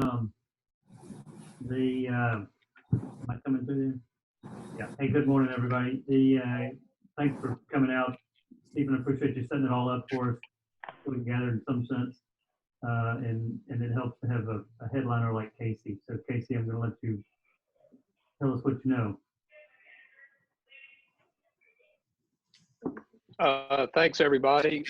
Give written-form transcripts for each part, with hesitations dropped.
Um, am I coming through there? Yeah. Hey, good morning, everybody. Thanks for coming out. Stephen, I appreciate you setting it all up for us, putting together in some sense. And it helps to have a headliner like Casey. So Casey, I'm going to let you tell us what you know. Thanks, everybody.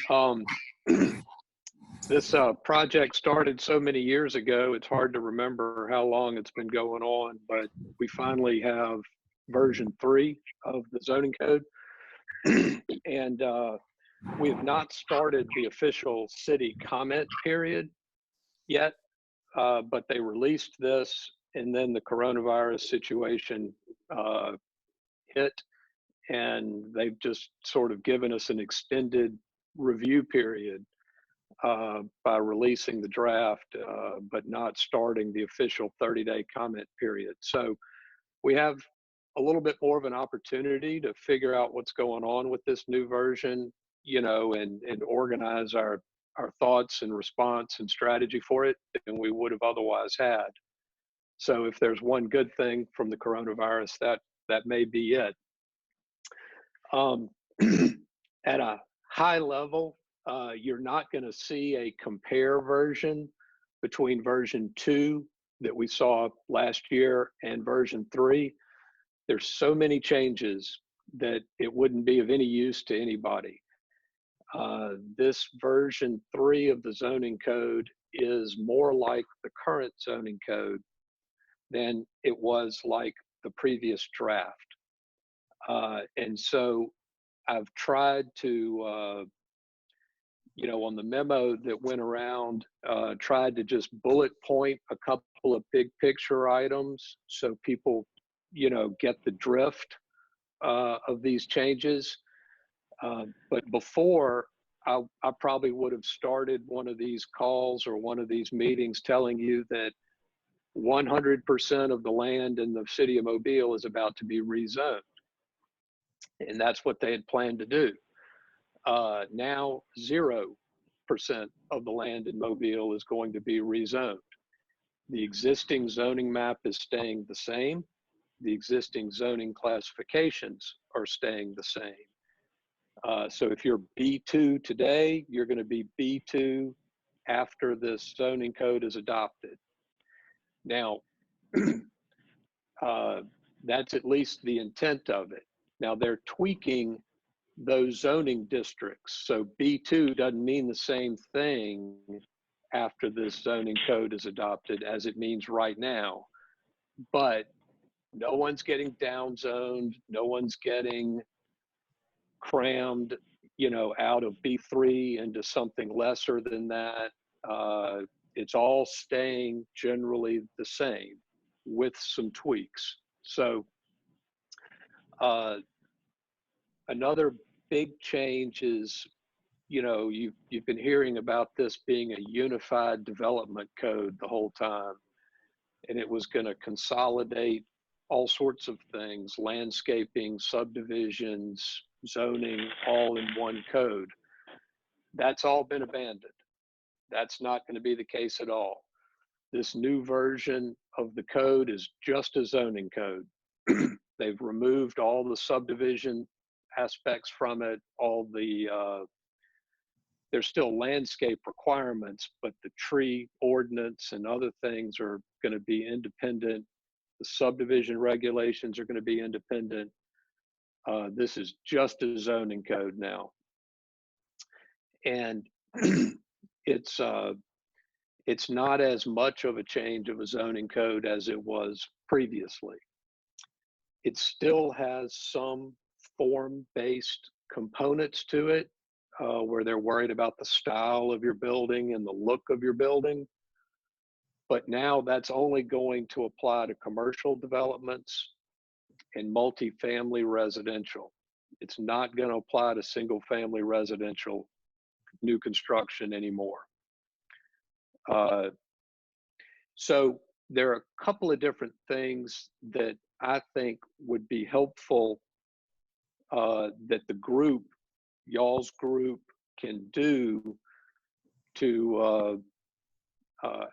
This project started so many years ago, it's hard to remember how long it's been going on, but we finally have version 3 of the zoning code. And we have not started the official city comment period yet, but they released this, and then the coronavirus situation hit, and they've just sort of given us an extended review period by releasing the draft, but not starting the official 30-day comment period. So we have a little bit more of an opportunity to figure out what's going on with this new version, you know, and organize our thoughts and response and strategy for it than we would have otherwise had. So if there's one good thing from the coronavirus, that may be it. At a high level, you're not going to see a compare version between version 2 that we saw last year and version 3. There's so many changes that it wouldn't be of any use to anybody. This version 3 of the zoning code is more like the current zoning code than it was like the previous draft. And so I've tried to, you know, on the memo that went around, tried to just bullet point a couple of big picture items so people, you know, get the drift of these changes. But before, I probably would have started one of these calls or one of these meetings telling you that 100% of the land in the city of Mobile is about to be rezoned. And that's what they had planned to do. Now 0% of the land in Mobile is going to be rezoned. The existing zoning map is staying the same. The existing zoning classifications are staying the same. So if you're B2 today, you're going to be B2 after this zoning code is adopted. Now, that's at least the intent of it. Now they're tweaking those zoning districts. So B2 doesn't mean the same thing after this zoning code is adopted as it means right now. But no one's getting downzoned, no one's getting crammed, you know, out of B3 into something lesser than that. It's all staying generally the same with some tweaks. So another big change is, you know, you've been hearing about this being a unified development code the whole time, and it was going to consolidate all sorts of things, landscaping, subdivisions, zoning, all in one code. That's all been abandoned. That's not going to be the case at all. This new version of the code is just a zoning code. They've removed all the subdivision aspects from it, all the, there's still landscape requirements, but the tree ordinance and other things are going to be independent. The subdivision regulations are going to be independent. This is just a zoning code now. And it's not as much of a change of a zoning code as it was previously. It still has some form-based components to it, where they're worried about the style of your building and the look of your building. But now that's only going to apply to commercial developments and multifamily residential. It's not going to apply to single-family residential new construction anymore. So there are a couple of different things that I think would be helpful that the group, y'all's group, can do to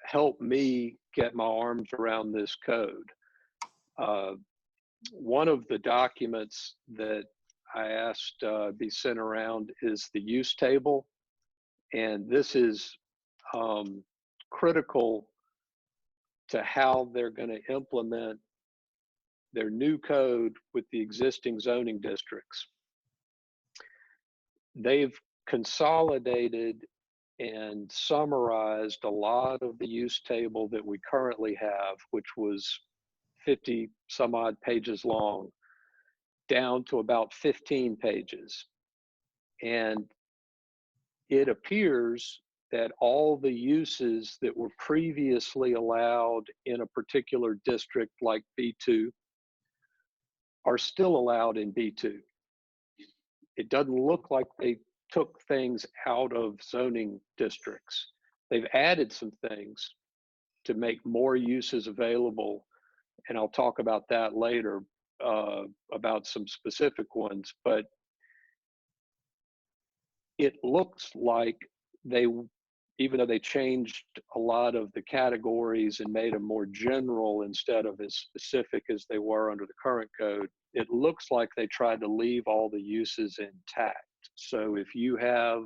help me get my arms around this code. One of the documents that I asked be sent around is the use table. And this is critical to how they're going to implement their new code with the existing zoning districts. They've consolidated and summarized a lot of the use table that we currently have, which was 50 some odd pages long, down to about 15 pages. And it appears that all the uses that were previously allowed in a particular district like B2 are still allowed in B2. It doesn't look like they took things out of zoning districts. They've added some things to make more uses available, and I'll talk about that later, about some specific ones, but it looks like they, even though they changed a lot of the categories and made them more general instead of as specific as they were under the current code, it looks like they tried to leave all the uses intact. So if you have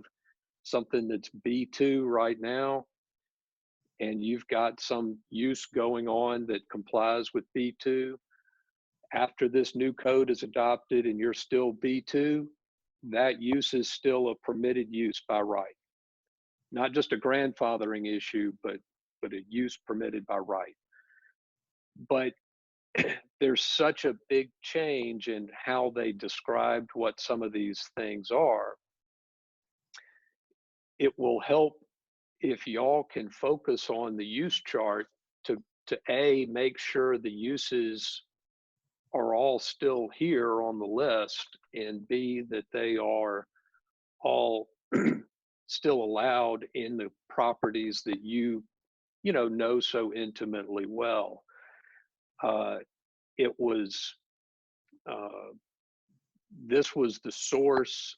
something that's B2 right now, and you've got some use going on that complies with B2, after this new code is adopted and you're still B2, that use is still a permitted use by right. Not just a grandfathering issue, but a use permitted by right. But there's such a big change in how they described what some of these things are. It will help if y'all can focus on the use chart to A, make sure the uses are all still here on the list, and B, that they are all still allowed in the properties that you know so intimately well. It was this was the source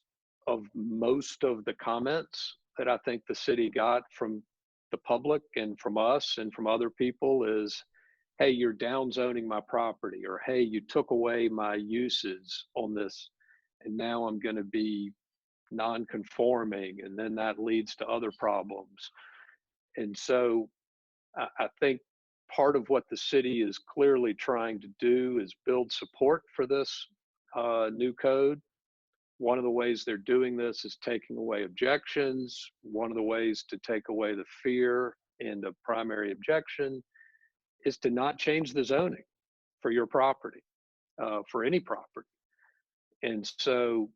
of most of the comments that I think the city got from the public and from us and from other people is, hey, you're downzoning my property, or hey, you took away my uses on this, and now I'm going to be non-conforming, and then that leads to other problems. And so I think part of what the city is clearly trying to do is build support for this new code. One of the ways they're doing this is taking away objections. One of the ways to take away the fear and the primary objection is to not change the zoning for your property, for any property. And so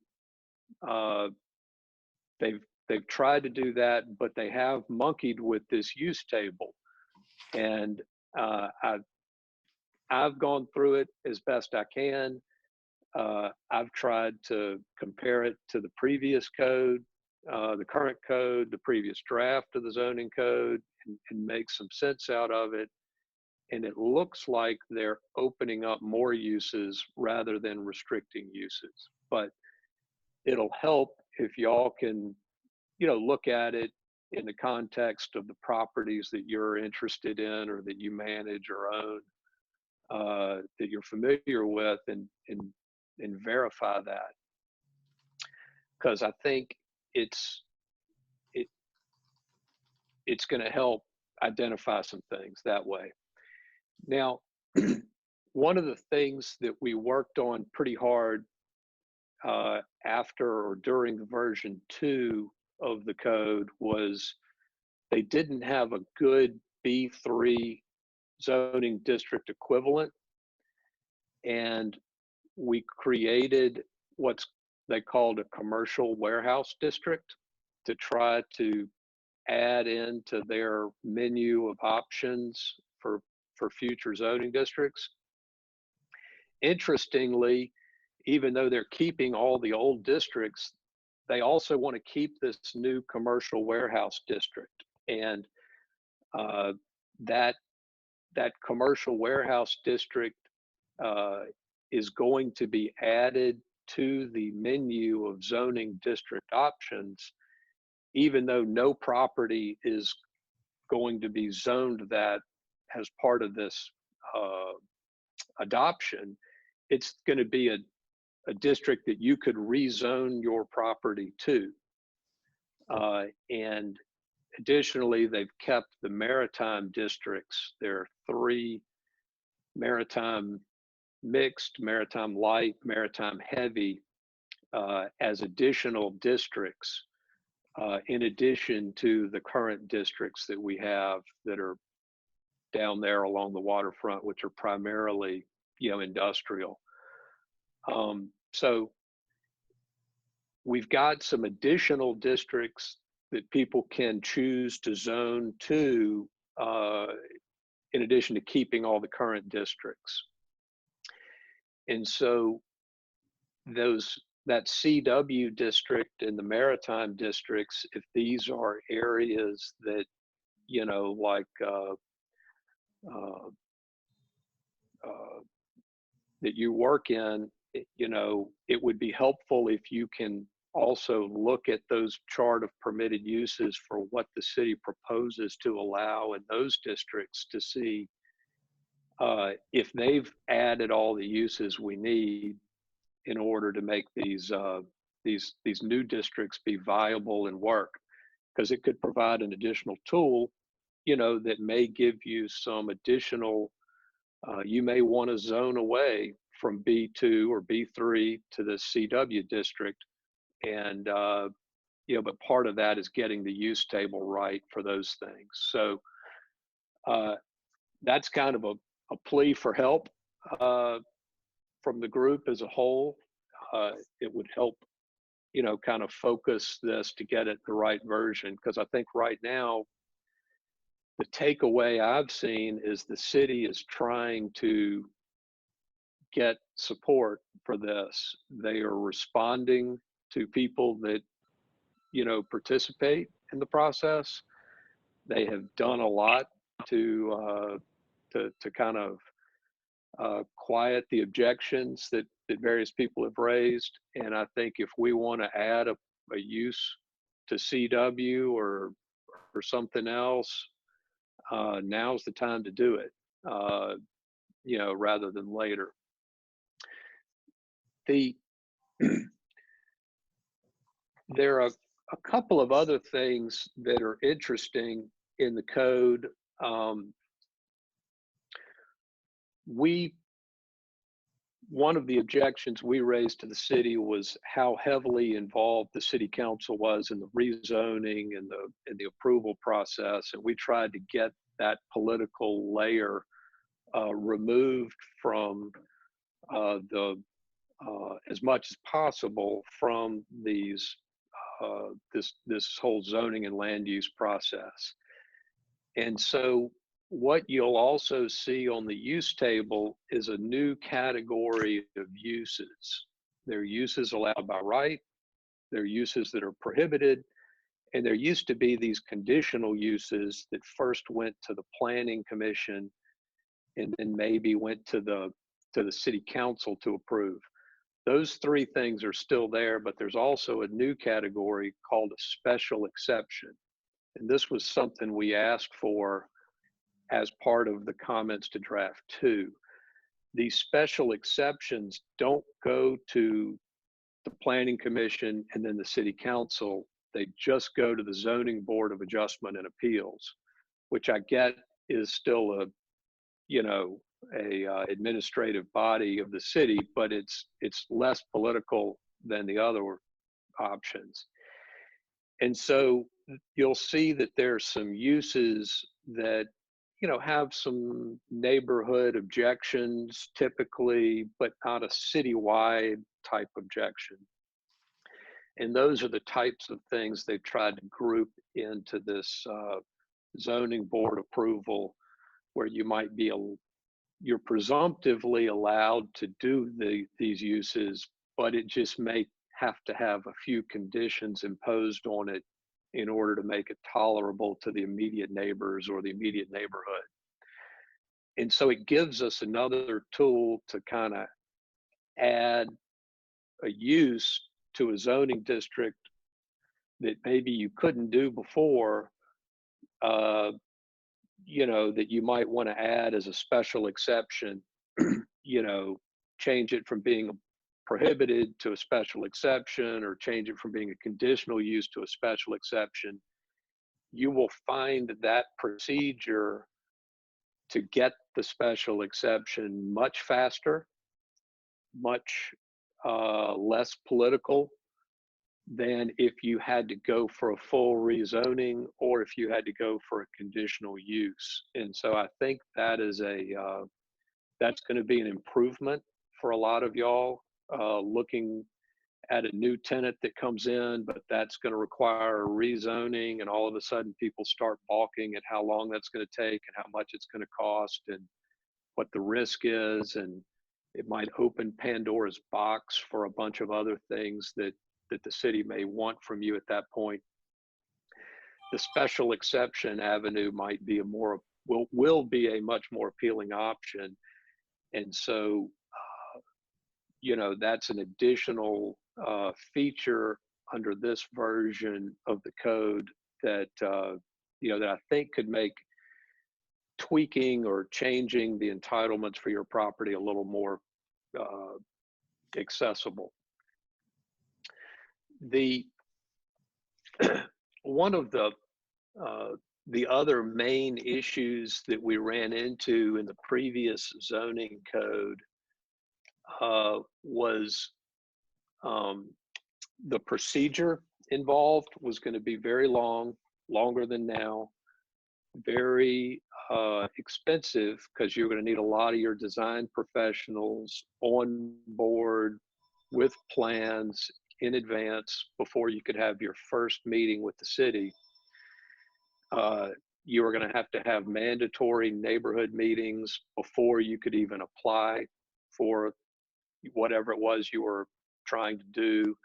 they've tried to do that, but they have monkeyed with this use table. And I've gone through it as best I can. I've tried to compare it to the previous code, the current code, the previous draft of the zoning code, and make some sense out of it. And it looks like they're opening up more uses rather than restricting uses. But it'll help if y'all can, look at it in the context of the properties that you're interested in or that you manage or own, that you're familiar with, and verify that. Because I think it's going to help identify some things that way. Now, one of the things that we worked on pretty hard after or during the version 2 of the code was they didn't have a good B3 zoning district equivalent. And we created what's they called a commercial warehouse district to try to add into their menu of options for future zoning districts. Interestingly, even though they're keeping all the old districts, they also want to keep this new commercial warehouse district. And that commercial warehouse district is going to be added to the menu of zoning district options, even though no property is going to be zoned that as part of this adoption, it's going to be a district that you could rezone your property to. And additionally, they've kept the maritime districts. There are 3 maritime mixed, maritime light, maritime heavy as additional districts in addition to the current districts that we have that are down there along the waterfront, which are primarily, industrial. So we've got some additional districts that people can choose to zone to in addition to keeping all the current districts. And so that CW district and the maritime districts, if these are areas that, like that you work in, it would be helpful if you can also look at those chart of permitted uses for what the city proposes to allow in those districts to see if they've added all the uses we need in order to make these new districts be viable and work, because it could provide an additional tool, that may give you some additional. You may want to zone away from B2 or B3 to the CW district, and but part of that is getting the use table right for those things. So that's kind of a plea for help from the group as a whole. It would help, kind of focus this to get it the right version, because I think right now the takeaway I've seen is the city is trying to get support for this. They are responding to people that, participate in the process. They have done a lot to kind of quiet the objections that various people have raised. And I think if we want to add a use to CW or something else, now's the time to do it, rather than later. There are a couple of other things that are interesting in the code. One of the objections we raised to the city was how heavily involved the city council was in the rezoning and the approval process, and we tried to get that political layer removed from as much as possible from these this whole zoning and land use process. And so what you'll also see on the use table is a new category of uses. There are uses allowed by right, there are uses that are prohibited, and there used to be these conditional uses that first went to the planning commission and then maybe went to the city council to approve. Those 3 things are still there, but there's also a new category called a special exception. And this was something we asked for as part of the comments to draft 2. These special exceptions don't go to the planning commission and then the city council. They just go to the zoning board of adjustment and appeals, which I get is still a administrative body of the city, but it's less political than the other options. And so you'll see that there's some uses that have some neighborhood objections typically, but not a citywide type objection. And those are the types of things they've tried to group into this zoning board approval, where you might be you're presumptively allowed to do these uses, but it just may have to have a few conditions imposed on it in order to make it tolerable to the immediate neighbors or the immediate neighborhood. And so it gives us another tool to kind of add a use to a zoning district that maybe you couldn't do before, that you might want to add as a special exception, change it from being prohibited to a special exception, or change it from being a conditional use to a special exception, you will find that procedure to get the special exception much faster, much less political than if you had to go for a full rezoning or if you had to go for a conditional use. And so I think that is that's going to be an improvement for a lot of y'all looking at a new tenant that comes in, but that's going to require a rezoning, and all of a sudden people start balking at how long that's going to take and how much it's going to cost and what the risk is, and it might open Pandora's box for a bunch of other things that the city may want from you at that point. The special exception avenue might be will be a much more appealing option. And so, that's an additional feature under this version of the code that, that I think could make tweaking or changing the entitlements for your property a little more accessible. One of the other main issues that we ran into in the previous zoning code was the procedure involved was going to be very long, longer than now, very expensive, because you're going to need a lot of your design professionals on board with plans in advance before you could have your first meeting with the city. You were going to have mandatory neighborhood meetings before you could even apply for whatever it was you were trying to do.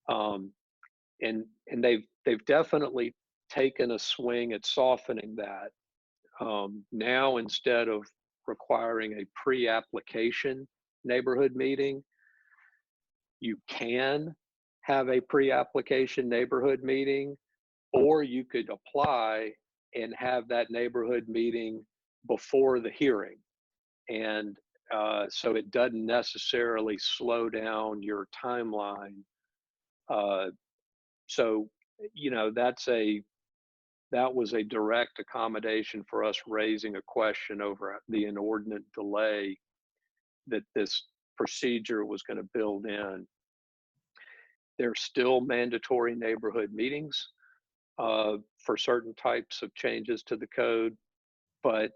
And they've definitely taken a swing at softening that. Now, instead of requiring a pre-application neighborhood meeting, you can have a pre-application neighborhood meeting, or you could apply and have that neighborhood meeting before the hearing. And so it doesn't necessarily slow down your timeline. So, that was a direct accommodation for us raising a question over the inordinate delay that this procedure was going to build in. There's still mandatory neighborhood meetings for certain types of changes to the code, but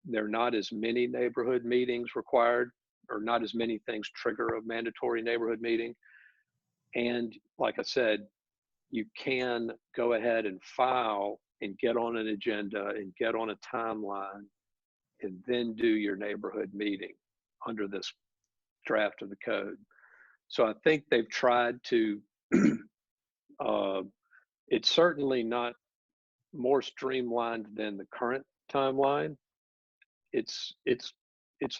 there are not as many neighborhood meetings required, or not as many things trigger a mandatory neighborhood meeting. And like I said, you can go ahead and file and get on an agenda and get on a timeline and then do your neighborhood meeting under this draft of the code. So I think they've tried to, it's certainly not more streamlined than the current timeline. It's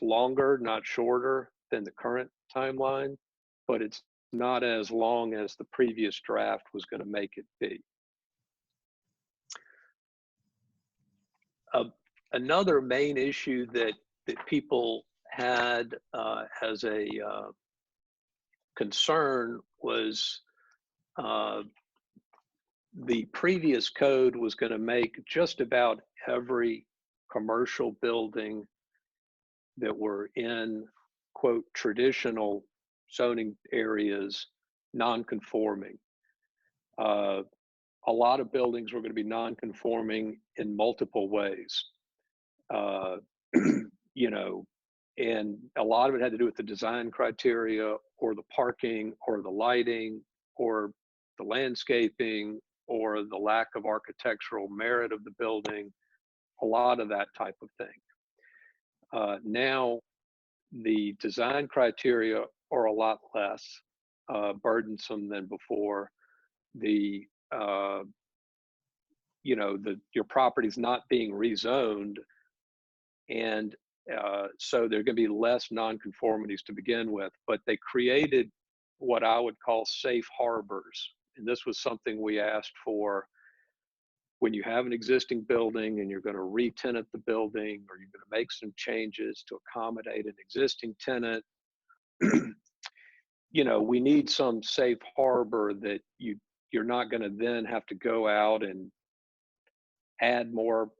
longer, not shorter than the current timeline, but it's not as long as the previous draft was going to make it be. Another main issue that people had as a concern was the previous code was going to make just about every commercial building that were in, quote, traditional zoning areas non-conforming. A lot of buildings were going to be non-conforming in multiple ways, and a lot of it had to do with the design criteria or the parking or the lighting or the landscaping or the lack of architectural merit of the building, a lot of that type of thing. Now, the design criteria are a lot less burdensome than before. Your property's not being rezoned, and so there are going to be less nonconformities to begin with, but they created what I would call safe harbors. And this was something we asked for when you have an existing building and you're going to re-tenant the building, or you're going to make some changes to accommodate an existing tenant, we need some safe harbor that you're not going to then have to go out and add more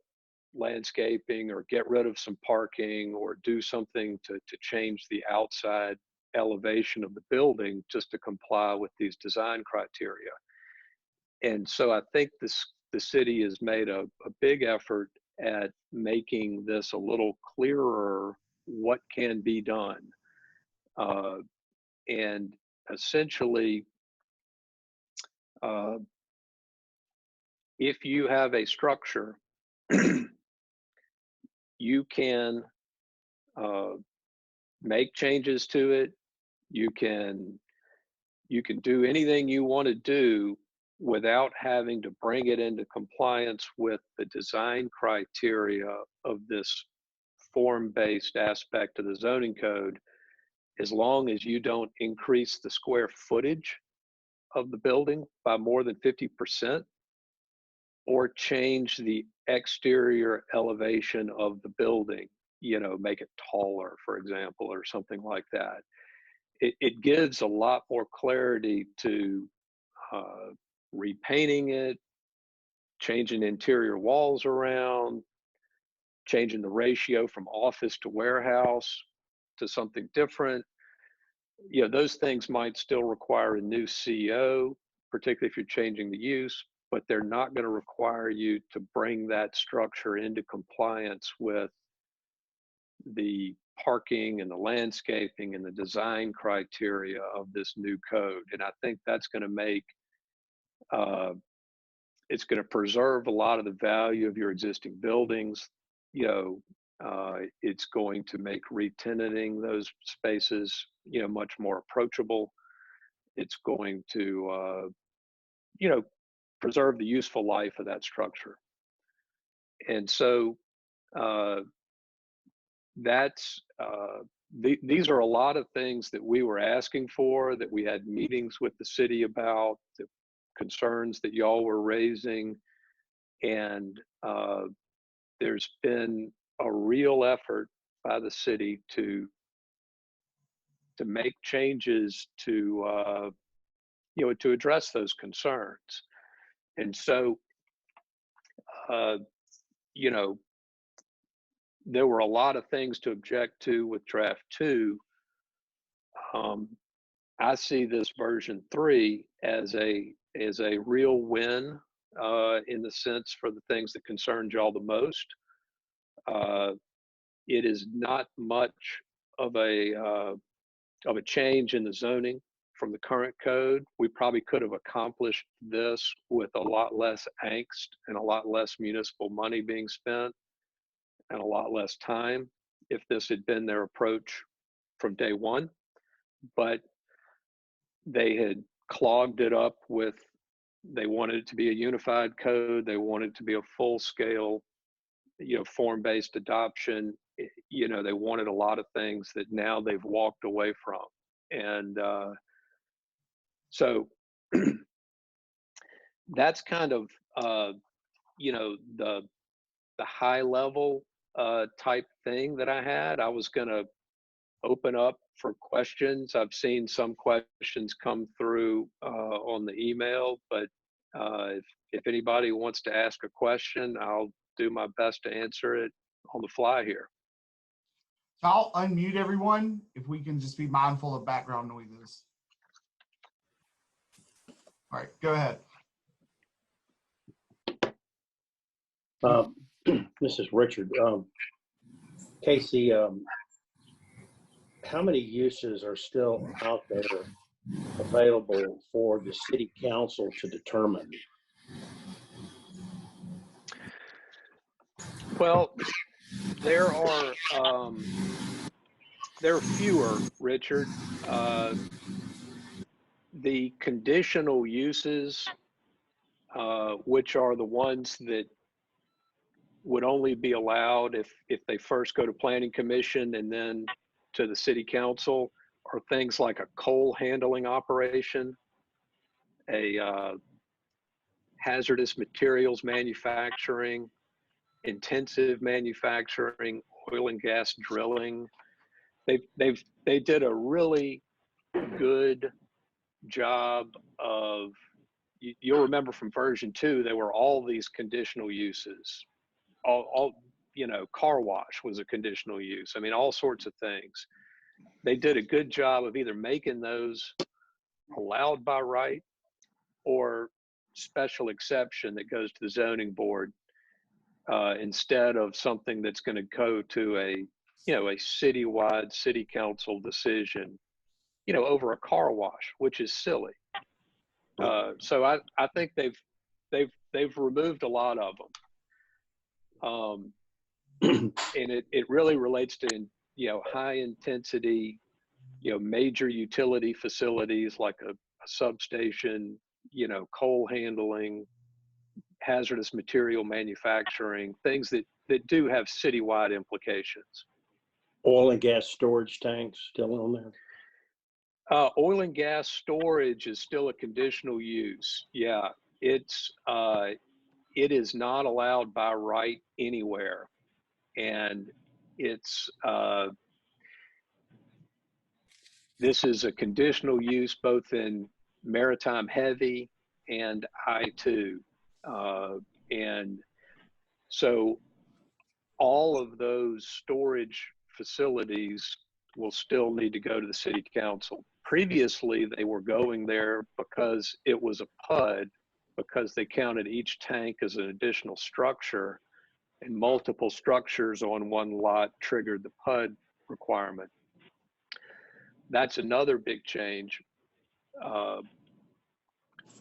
landscaping or get rid of some parking or do something to change the outside elevation of the building just to comply with these design criteria. And so I think the city has made a big effort at making this a little clearer what can be done. And essentially, if you have a structure, you can make changes to it. You can do anything you want to do without having to bring it into compliance with the design criteria of this form-based aspect of the zoning code, as long as you don't increase the square footage of the building by more than 50% or change the exterior elevation of the building, make it taller, for example, or something like that. It gives a lot more clarity to repainting it, changing interior walls around, changing the ratio from office to warehouse to something different. Those things might still require a new CO, particularly if you're changing the use, but they're not going to require you to bring that structure into compliance with the parking and the landscaping and the design criteria of this new code. And I think that's going to make it's going to preserve a lot of the value of your existing buildings. It's going to make re-tenanting those spaces, much more approachable. It's going to, preserve the useful life of that structure. And so these are a lot of things that we were asking for, that we had meetings with the city about, the concerns that y'all were raising. And there's been a real effort by the city to make changes to address those concerns. And so there were a lot of things to object to with draft 2. I see this version 3 as a real win in the sense for the things that concerned y'all the most. It is not much of a change in the zoning from the current code. We probably could have accomplished this with a lot less angst and a lot less municipal money being spent and a lot less time if this had been their approach from day one. But they had clogged it up with, they wanted it to be a unified code. They wanted it to be a full scale, form-based adoption. They wanted a lot of things that now they've walked away from. And so that's kind of, the high level type thing that I had. I was going to open up for questions. I've seen some questions come through on the email, but if anybody wants to ask a question, I'll do my best to answer it on the fly here. So I'll unmute everyone if we can just be mindful of background noises. All right, go ahead. This is Richard. Casey, how many uses are still out there available for the city council to determine? Well, there are fewer, Richard. The conditional uses, which are the ones that would only be allowed if they first go to planning commission and then to the city council, are things like a coal handling operation, a hazardous materials manufacturing, intensive manufacturing, oil and gas drilling. They did a really good job of, you'll remember from version 2, there were all these conditional uses. All car wash was a conditional use. I mean, all sorts of things. They did a good job of either making those allowed by right or special exception that goes to the zoning board, instead of something that's going to go to a citywide city council decision, over a car wash, which is silly. So I think they've removed a lot of them. And it really relates to, high intensity, major utility facilities like a substation, coal handling, hazardous material manufacturing, things that do have citywide implications. Oil and gas storage tanks still on there? Oil and gas storage is still a conditional use. Yeah, it is not allowed by right anywhere. And this is a conditional use both in maritime heavy and I-2. And so all of those storage facilities will still need to go to the city council. Previously, they were going there because it was a PUD, because they counted each tank as an additional structure, and multiple structures on one lot triggered the PUD requirement. That's another big change.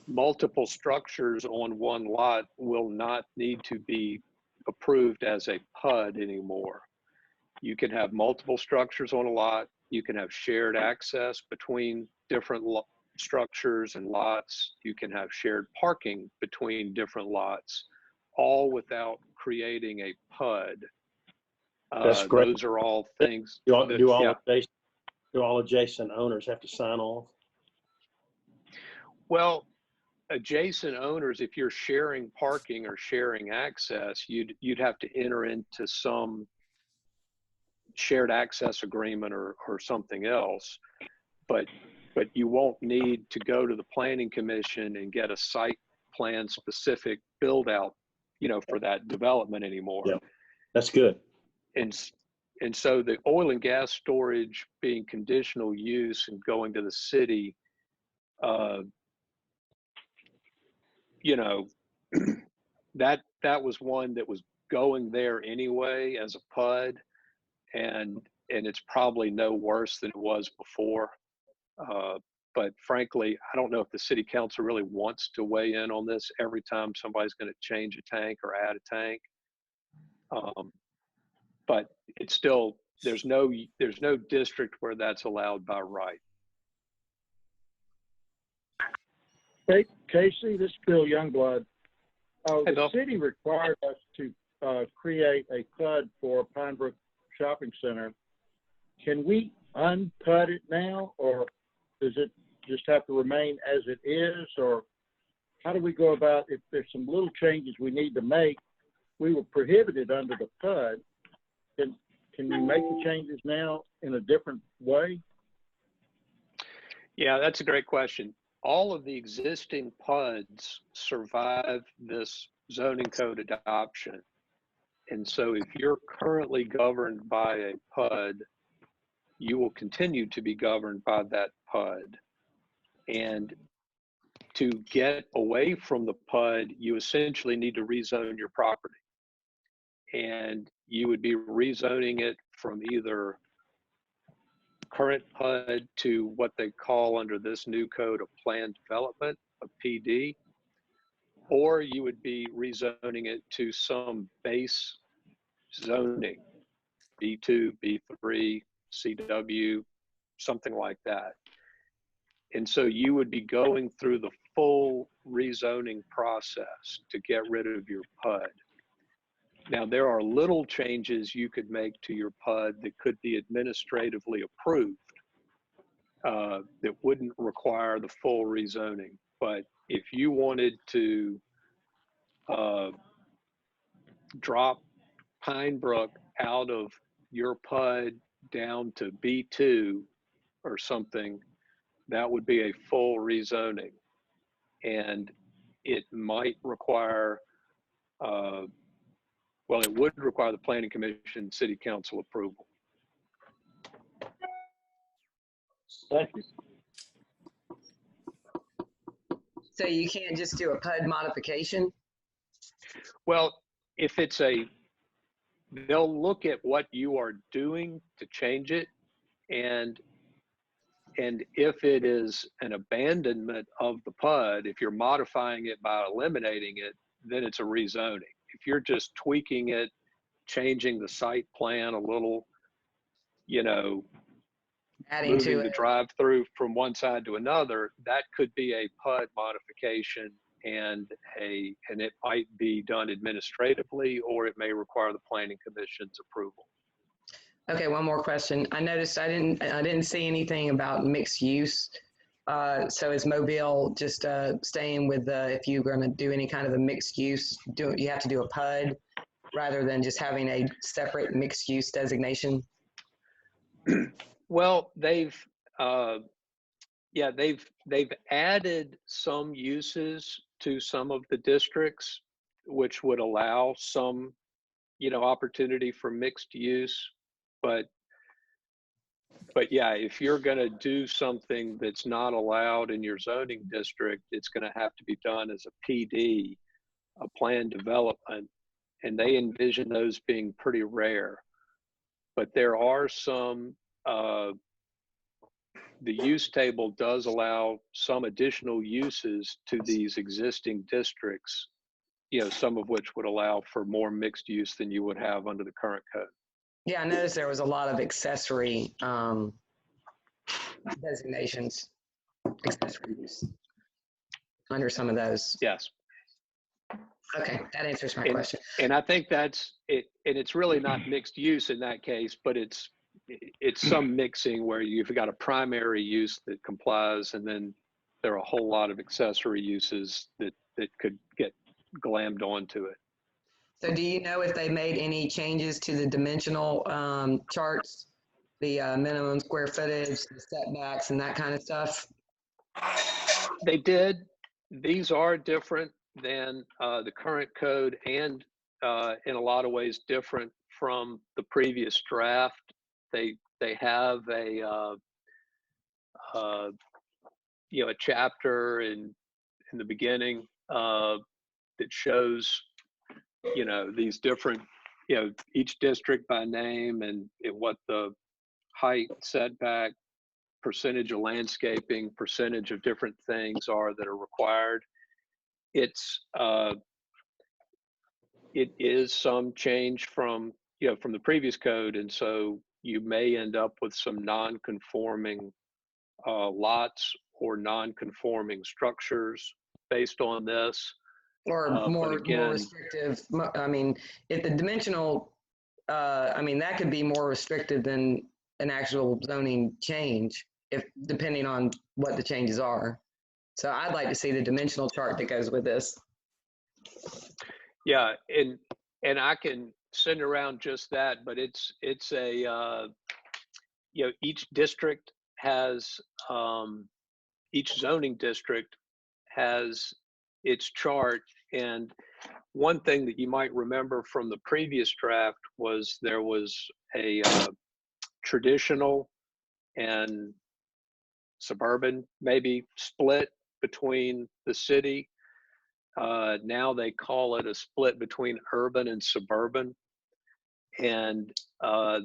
Multiple structures on one lot will not need to be approved as a PUD anymore. You can have multiple structures on a lot. You can have shared access between different structures and lots. You can have shared parking between different lots, all without creating a PUD. That's great. Those are all things. Do all adjacent owners have to sign off? Well, adjacent owners, if you're sharing parking or sharing access, you'd have to enter into some shared access agreement or something else, but you won't need to go to the planning commission and get a site plan specific build out, for that development anymore. Yeah, that's good. And so the oil and gas storage being conditional use and going to the city, that was one that was going there anyway as a PUD, and it's probably no worse than it was before. But frankly, I don't know if the city council really wants to weigh in on this every time somebody's going to change a tank or add a tank. But it's still, there's no district where that's allowed by right. Hey, Casey, this is Bill Youngblood. Hey, The Bill. city required us to create a PUD for Pine Brook Shopping Center. Can we unPUD it now, or does it just have to remain as it is, or how do we go about if there's some little changes we need to make? We were prohibited under the PUD. Can we make the changes now in a different way? Yeah, that's a great question. All of the existing PUDs survive this zoning code adoption. And so if you're currently governed by a PUD, you will continue to be governed by that PUD. And to get away from the PUD, you essentially need to rezone your property. And you would be rezoning it from either current PUD to what they call under this new code a planned development, a PD, or you would be rezoning it to some base zoning, B2, B3, CW, something like that. And so you would be going through the full rezoning process to get rid of your PUD. Now, there are little changes you could make to your PUD that could be administratively approved that wouldn't require the full rezoning. But if you wanted to drop Pine Brook out of your PUD down to B2 or something, that would be a full rezoning. And it might require, well, it would require the Planning Commission, City Council approval. Thank you. So you can't just do a PUD modification? Well, if it's they'll look at what you are doing to change it, and if it is an abandonment of the PUD, if you're modifying it by eliminating it, then it's a rezoning. If you're just tweaking it, changing the site plan a little, Adding to moving the it? drive-through from one side to another, that could be a PUD modification, and it might be done administratively, or it may require the Planning Commission's approval. Okay, one more question. I noticed I didn't see anything about mixed use. So is Mobile just staying with if you're going to do any kind of a mixed use, you have to do a PUD rather than just having a separate mixed use designation? Well, they've added some uses to some of the districts, which would allow some, opportunity for mixed use. But yeah, if you're going to do something that's not allowed in your zoning district, it's going to have to be done as a PD, a planned development, and they envision those being pretty rare. But there are some, the use table does allow some additional uses to these existing districts, some of which would allow for more mixed use than you would have under the current code. Yeah, I noticed there was a lot of accessory designations, accessory use under some of those. Yes. Okay, that answers my question. And I think that's it, and it's really not mixed use in that case, but it's some mixing where you've got a primary use that complies, and then there are a whole lot of accessory uses that could get glammed onto it. So do you know if they made any changes to the dimensional charts, the minimum square footage, the setbacks, and that kind of stuff? They did. These are different than the current code, and in a lot of ways different from the previous draft. They have a chapter in the beginning that shows these different, each district by name and what the height, setback, percentage of landscaping, percentage of different things are that are required. It is some change from the previous code, and so you may end up with some non-conforming lots or non-conforming structures based on this. Or more again, restrictive. I mean, if the dimensional, that could be more restrictive than an actual zoning change, depending on what the changes are. So I'd like to see the dimensional chart that goes with this. Yeah, and I can send around just that, but it's a each district has each zoning district has its chart. And one thing that you might remember from the previous draft was there was a traditional and suburban maybe split between the city. Now they call it a split between urban and suburban. And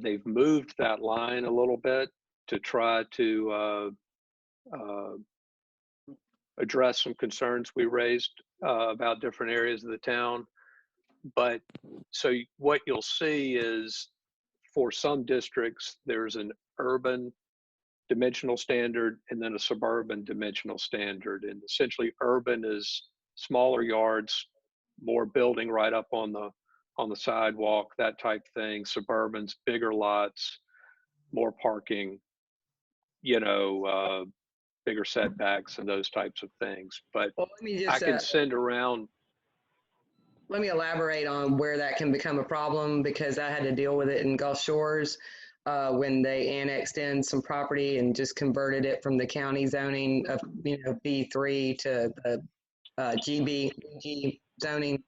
they've moved that line a little bit to try to address some concerns we raised about different areas of the town. But so what you'll see is for some districts, there's an urban dimensional standard and then a suburban dimensional standard. And essentially urban is smaller yards, more building right up on the sidewalk, that type thing. Suburban's bigger lots, more parking, bigger setbacks and those types of things. But well, let me just, I can send around. Let me elaborate on where that can become a problem because I had to deal with it in Gulf Shores when they annexed in some property and just converted it from the county zoning of B3 to the GB zoning.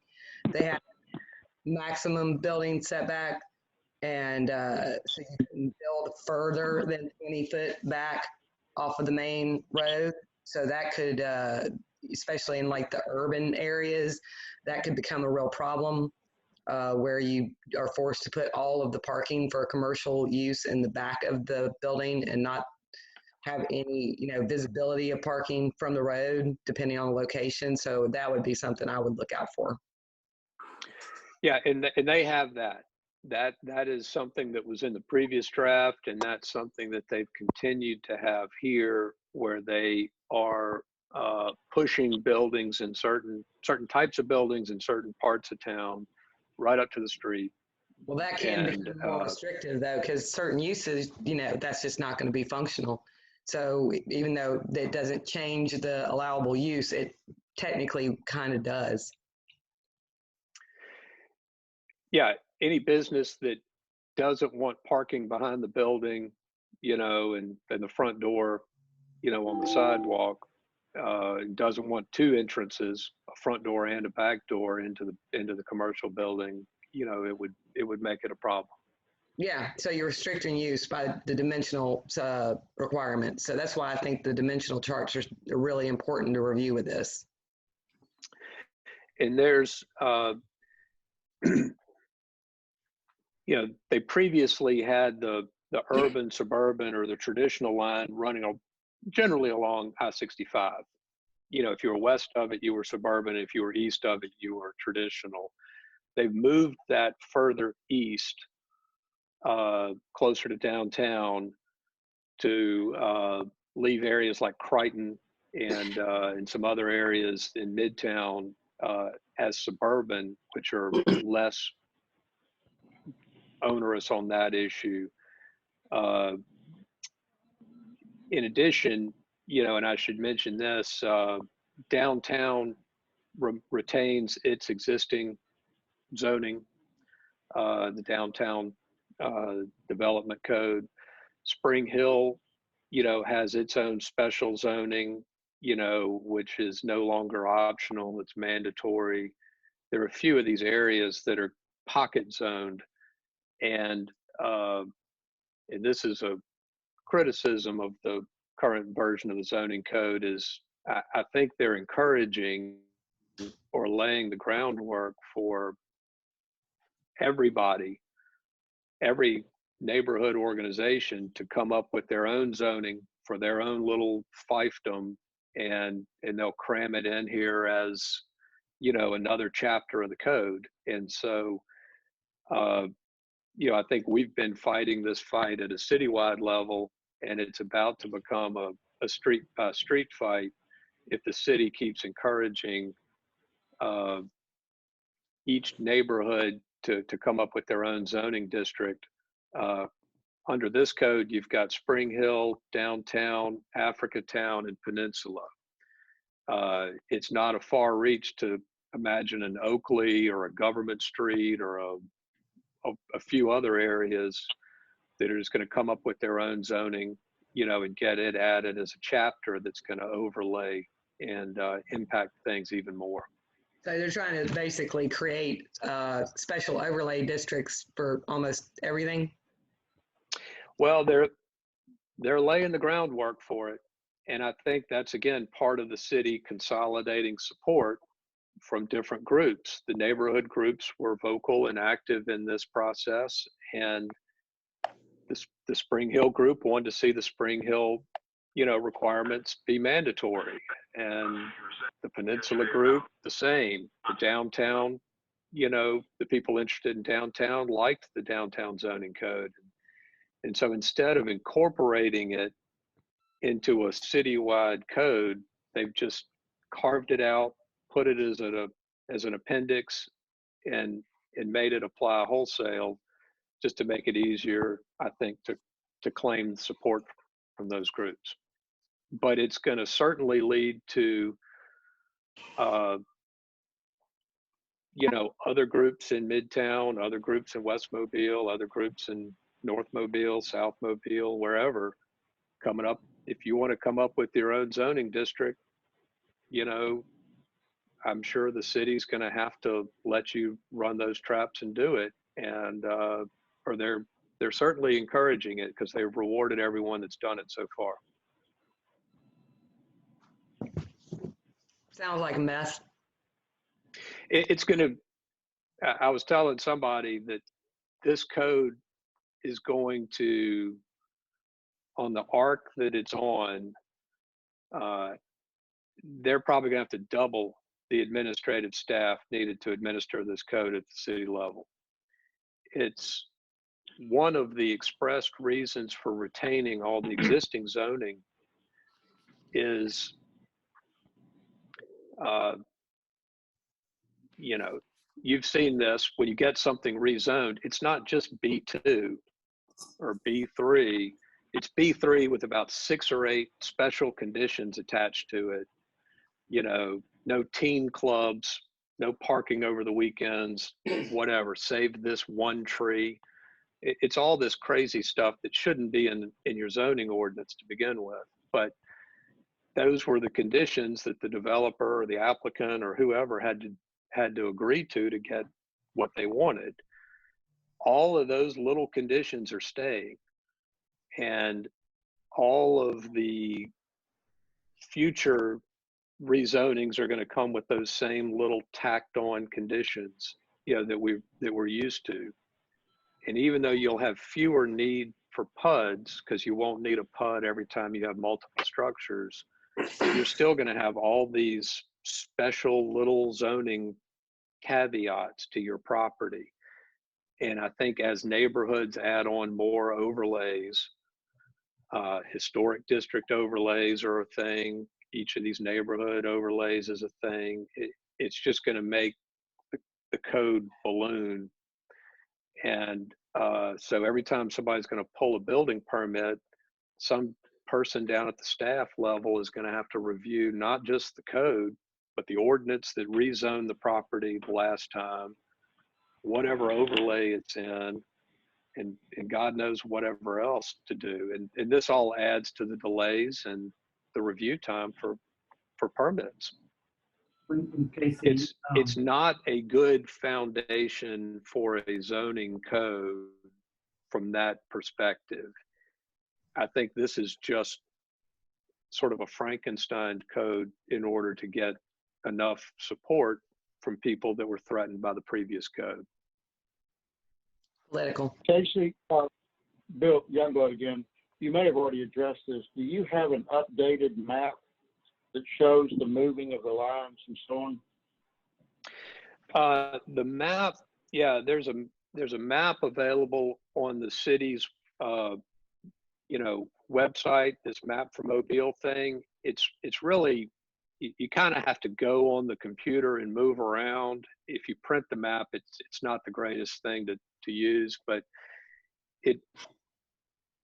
They have maximum building setback, and so you can build further than 20 foot back off of the main road. So that could, especially in like the urban areas, that could become a real problem where you are forced to put all of the parking for commercial use in the back of the building and not have any, visibility of parking from the road, depending on the location. So that would be something I would look out for. Yeah, and they have that. That is something that was in the previous draft, and that's something that they've continued to have here, where they are pushing buildings in certain types of buildings in certain parts of town, right up to the street. Well, that can And, be more restrictive though, because certain uses, that's just not going to be functional. So even though that doesn't change the allowable use, it technically kind of does. Yeah, any business that doesn't want parking behind the building, and the front door, on the sidewalk, doesn't want two entrances, a front door and a back door into the commercial building, it would make it a problem. Yeah, so you're restricting use by the dimensional requirements. So that's why I think the dimensional charts are really important to review with this. And there's, they previously had the urban, suburban, or the traditional line running generally along I-65. If you were west of it, you were suburban. If you were east of it, you were traditional. They've moved that further east, closer to downtown, to leave areas like Crichton and some other areas in Midtown as suburban, which are less onerous on that issue. In addition, and I should mention this, downtown retains its existing zoning, the downtown development code. Spring Hill, has its own special zoning, which is no longer optional, it's mandatory. There are a few of these areas that are pocket zoned, and this is a criticism of the current version of the zoning code is I think they're encouraging or laying the groundwork for everybody, every neighborhood organization to come up with their own zoning for their own little fiefdom, and they'll cram it in here as, another chapter of the code. And so, I think we've been fighting this fight at a citywide level, and it's about to become a street fight if the city keeps encouraging each neighborhood to come up with their own zoning district. Under this code, you've got Spring Hill, Downtown, Africatown, and Peninsula. It's not a far reach to imagine an Oakley or a Government Street or a few other areas that are just going to come up with their own zoning, and get it added as a chapter that's going to overlay and impact things even more. So they're trying to basically create special overlay districts for almost everything. Well, they're laying the groundwork for it, and I think that's again part of the city consolidating support from different groups. The neighborhood groups were vocal and active in this process, and the Spring Hill group wanted to see the Spring Hill, requirements be mandatory, and the Peninsula group the same. The downtown, the people interested in downtown liked the downtown zoning code, and so instead of incorporating it into a citywide code, they've just carved it out, put it as an appendix, and made it apply wholesale, just to make it easier, I think, to claim support from those groups. But it's going to certainly lead to, other groups in Midtown, other groups in West Mobile, other groups in North Mobile, South Mobile, wherever, coming up. If you want to come up with your own zoning district, I'm sure the city's going to have to let you run those traps and do it. And, or they're certainly encouraging it because they've rewarded everyone that's done it so far. Sounds like a mess. It's going to, I was telling somebody that this code is going to, on the arc that it's on, they're probably going to have to double the administrative staff needed to administer this code at the city level. It's one of the expressed reasons for retaining all the existing zoning is, you've seen this, when you get something rezoned, it's not just B2 or B3, it's B3 with about 6 or 8 special conditions attached to it. No teen clubs, no parking over the weekends, whatever, save this one tree. It's all this crazy stuff that shouldn't be in your zoning ordinance to begin with. But those were the conditions that the developer or the applicant or whoever had to agree to get what they wanted. All of those little conditions are staying, and all of the future rezonings are going to come with those same little tacked on conditions, that we're used to. And even though you'll have fewer need for PUDs, because you won't need a PUD every time you have multiple structures, you're still going to have all these special little zoning caveats to your property. And I think as neighborhoods add on more overlays, historic district overlays are a thing. Each of these neighborhood overlays is a thing. It's just going to make the code balloon. And so every time somebody's going to pull a building permit, some person down at the staff level is going to have to review not just the code, but the ordinance that rezoned the property the last time, whatever overlay it's in, and God knows whatever else to do. And this all adds to the delays and the review time for permits. In Casey, It's not a good foundation for a zoning code from that perspective. I think this is just sort of a Frankenstein code in order to get enough support from people that were threatened by the previous code. Political. Casey, Bill Youngblood again, you may have already addressed this. Do you have an updated map that shows the moving of the lines and so on? The map, yeah, there's a map available on the city's website, this Map for Mobile thing. It's really, you kind of have to go on the computer and move around. If you print the map, it's not the greatest thing to use, but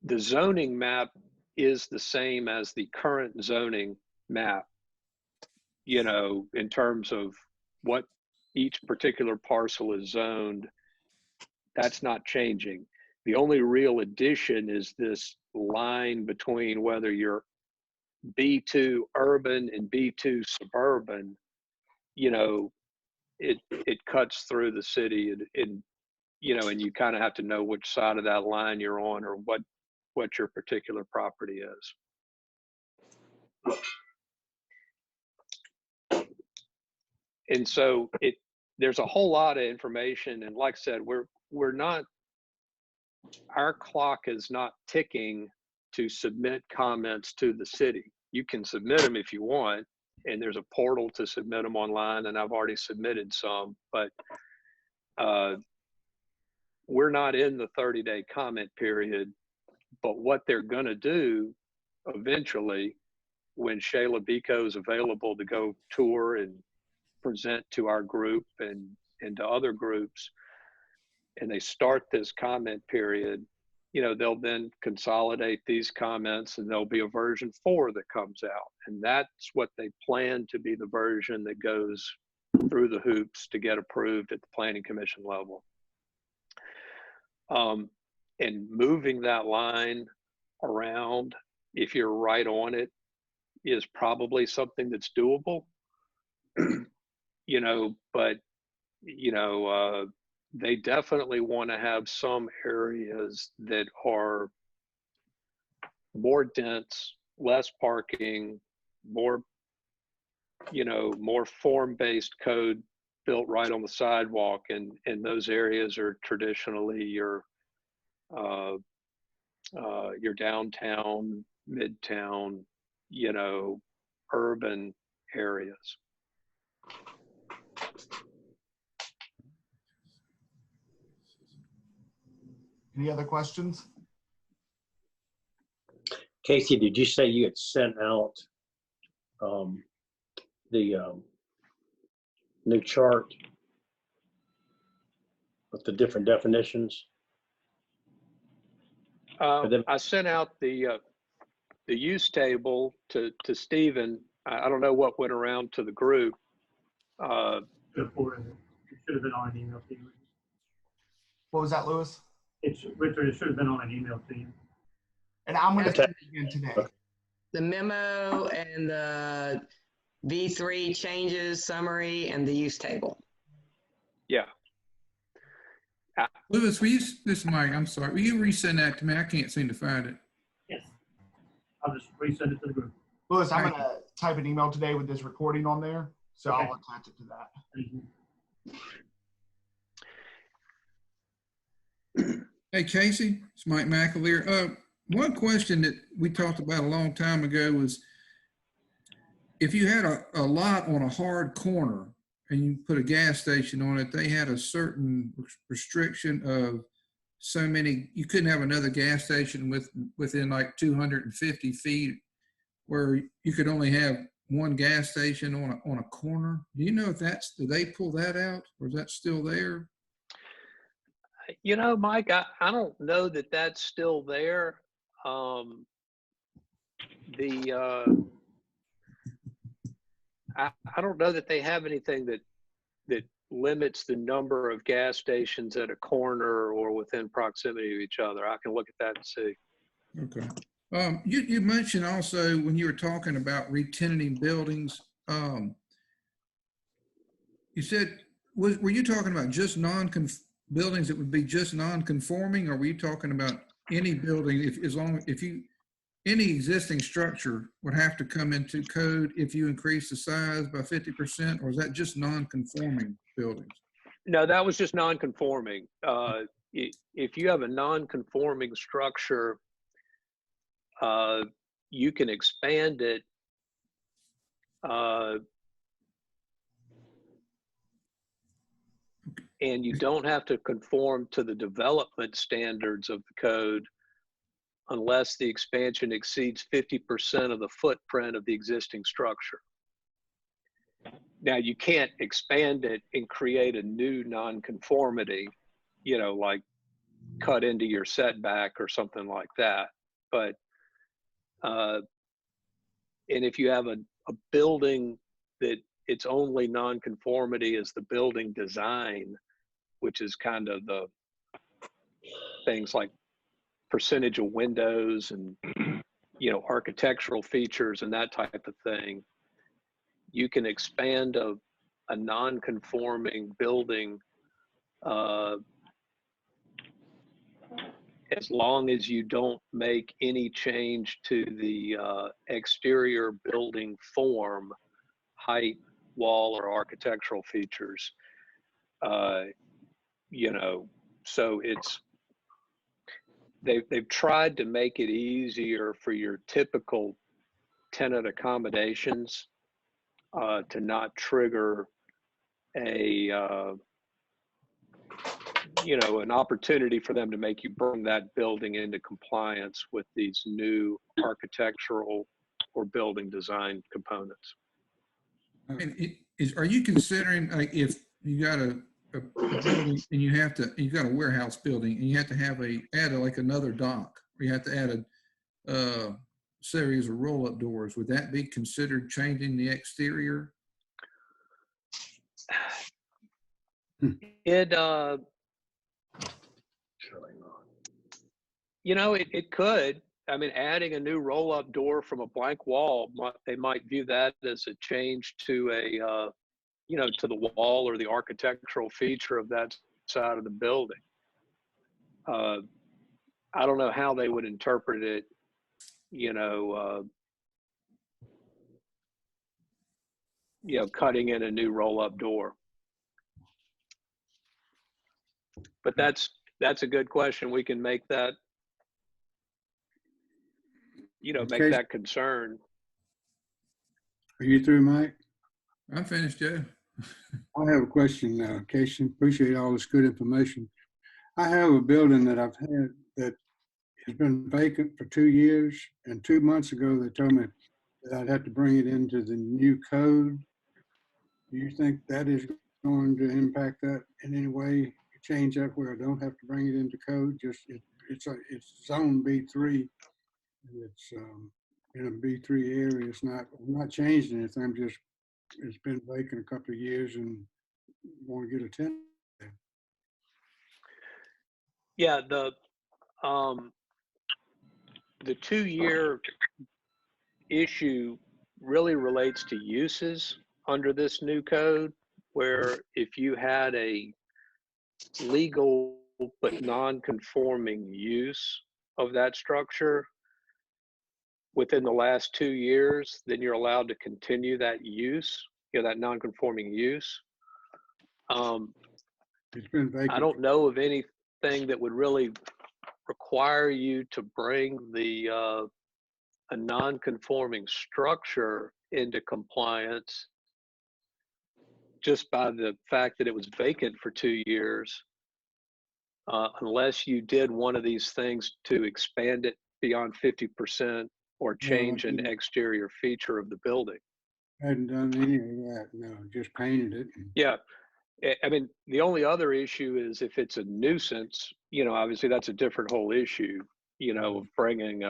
the zoning map is the same as the current zoning map, in terms of what each particular parcel is zoned. That's not changing. The only real addition is this line between whether you're B2 urban and B2 suburban. It cuts through the city, and you kind of have to know which side of that line you're on or what your particular property is. And so there's a whole lot of information, and like I said, our clock is not ticking to submit comments to the city. You can submit them if you want, and there's a portal to submit them online, and I've already submitted some, but we're not in the 30-day comment period. But what they're going to do eventually, when Shayla Biko is available to go tour and present to our group and to other groups, and they start this comment period, they'll then consolidate these comments, and there'll be a version 4 that comes out. And that's what they plan to be the version that goes through the hoops to get approved at the planning commission level. And moving that line around, if you're right on it, is probably something that's doable. But they definitely want to have some areas that are more dense, less parking, more form-based code built right on the sidewalk, and those areas are traditionally your downtown, midtown, urban areas. Any other questions? Casey, did you say you had sent out the new chart with the different definitions? I sent out the use table to Stephen. I don't know what went around to the group. It should have been on an email to you. What was that, Lewis? Richard, it should have been on an email to you. And I'm going to Okay. send it again today. The memo and the V3 changes summary and the use table. Yeah. Lewis, this is Mike, I'm sorry. Will you resend that to me? I can't seem to find it. Yes. I'll just resend it to the group. Lewis, I'm going to type an email today with this recording on there, so Okay. I'll attach it to that. Thank you. Hey, Casey, it's Mike McAleer. One question that we talked about a long time ago was if you had a lot on a hard corner and you put a gas station on it, they had a certain restriction of so many, you couldn't have another gas station within like 250 feet, where you could only have one gas station on a corner. Do you know if did they pull that out, or is that still there? Mike, I don't know that that's still there. I don't know that they have anything that limits the number of gas stations at a corner or within proximity of each other. I can look at that and see. Okay. You mentioned also when you were talking about re-tenanting buildings, you said, were you talking about just buildings that would be just non-conforming, or were you talking about any building, any existing structure would have to come into code if you increase the size by 50%, or is that just non-conforming buildings? No, that was just non-conforming. If you have a non-conforming structure, you can expand it and you don't have to conform to the development standards of the code unless the expansion exceeds 50% of the footprint of the existing structure. Now, you can't expand it and create a new nonconformity, like cut into your setback or something like that. But, and if you have a building that its only nonconformity is the building design, which is kind of the things like percentage of windows and, architectural features and that type of thing, you can expand a non-conforming building as long as you don't make any change to the exterior building form, height, wall, or architectural features. So they've tried to make it easier for your typical tenant accommodations to not trigger an opportunity for them to make you bring that building into compliance with these new architectural or building design components. And are you considering, like, if you got a building and you've got a warehouse building and you have to add another dock, or you have to add a series of roll-up doors, would that be considered changing the exterior? It, you know, it could. I mean, adding a new roll-up door from a blank wall, they might view that as a change to a, you know, to the wall or the architectural feature of that side of the building. I don't know how they would interpret it, you know, cutting in a new roll-up door. But that's a good question. We can make that, you know, make Okay. that concern. Are you through, Mike? I'm finished, Joe. I have a question, Casey. Appreciate all this good information. I have a building that I've had that has been vacant for 2 years, and 2 months ago, they told me that I'd have to bring it into the new code. Do you think that is going to impact that in any way? Change that where I don't have to bring it into code? Just it's zone B3. It's in a B3 area. It's not, I'm not changing anything. I'm just, it's been vacant a couple of years and want to get a tenant. Yeah, the 2-year issue really relates to uses under this new code, where if you had a legal but non-conforming use of that structure within the last 2 years, then you're allowed to continue that use, you know, that non-conforming use. It's been vacant. I don't know of anything that would really require you to bring the a non-conforming structure into compliance just by the fact that it was vacant for 2 years, unless you did one of these things to expand it beyond 50% or change an exterior feature of the building. I hadn't done any of that. No, just painted it. Yeah. I mean, the only other issue is if it's a nuisance, you know, obviously that's a different whole issue, you know, of bringing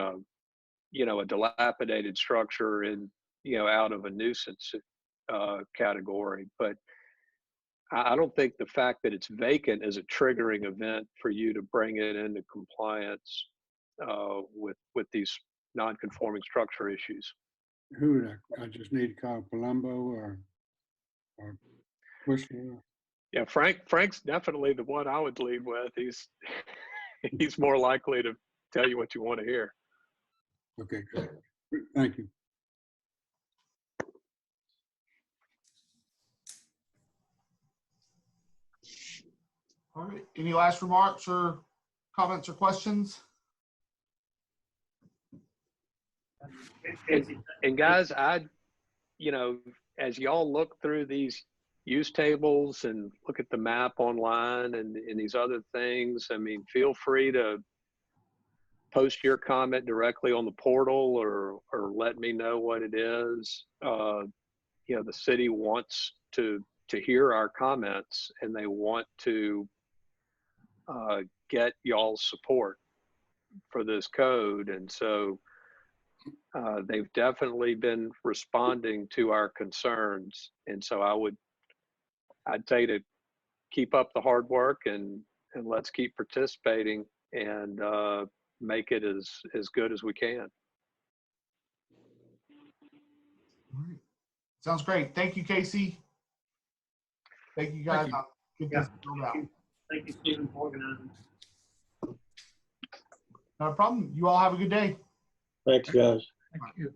you know, a dilapidated structure in, you know, out of a nuisance category. But I don't think the fact that it's vacant is a triggering event for you to bring it into compliance with these non-conforming structure issues. Who would I just need to call Palumbo or Whistler? Yeah, Frank's definitely the one I would lead with. He's more likely to tell you what you want to hear. Okay, good. Thank you. All right. Any last remarks or comments or questions? And guys, you know, as y'all look through these use tables and look at the map online and these other things, I mean, feel free to post your comment directly on the portal or let me know what it is. You know, the city wants to hear our comments and they want to get y'all's support for this code. And so they've definitely been responding to our concerns. And so I'd say to keep up the hard work and let's keep participating and make it as good as we can. All right. Sounds great. Thank you, Casey. Thank you, guys. Thank you. I'll get Yeah. this filled out. Thank you, Stephen, for organizing. No problem. You all have a good day. Thanks, guys. Thank you.